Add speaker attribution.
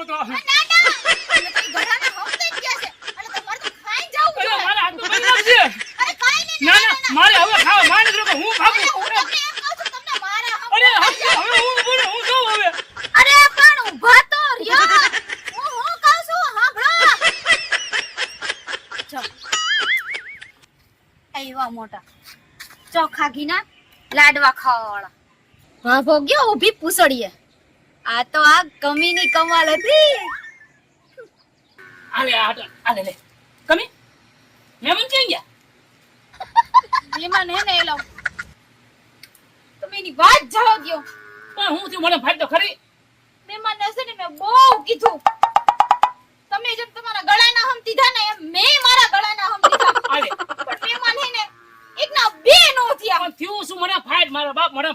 Speaker 1: તો
Speaker 2: ના ના એટલે તો ગળાના હમ થઈ ગયા છે એટલે તમારે તો ખાઈ જાવું
Speaker 1: અરે
Speaker 2: જોઈએ.
Speaker 1: મારા હાથ તો બંધ રાખજે.
Speaker 2: અરે કાઈ નહીં
Speaker 1: ના ના મારે હવે ખાવા માંડ જ હું ભાગું.
Speaker 2: હું તમને એમ કહું છું તમને મારા હમ
Speaker 1: અરે હવે હું ઊભો રહું, હું જાઉં હવે.
Speaker 2: અરે પણ ઊભા તો રહ્યો હું કહું છું સાંભળો જો એવા મોટા ચોખા ઘીના લાડવા ખાવાવાળા હા ભોગ્યો ઊભી પૂછડીએ આ તો આ કમીની કમાલ હતી
Speaker 1: આલે લે કમી મહેમાન ક્યાં ગયા?
Speaker 2: મહેમાન હે ને એ લો તમે એની વાત જવા દ્યો
Speaker 1: પણ હું થયું મને ફાયદો ખરી.
Speaker 2: મહેમાન હશે ને મેં બહુ કીધું તમે જેમ તમારા ગળાના હમ દીધા ને એમ મેં મારા ગળાના હમ દીધા
Speaker 1: આલે
Speaker 2: પણ મહેમાન હે ને એકના બે નો થયા
Speaker 1: પણ થયું શું મને ફાયદ મારા બાપ મને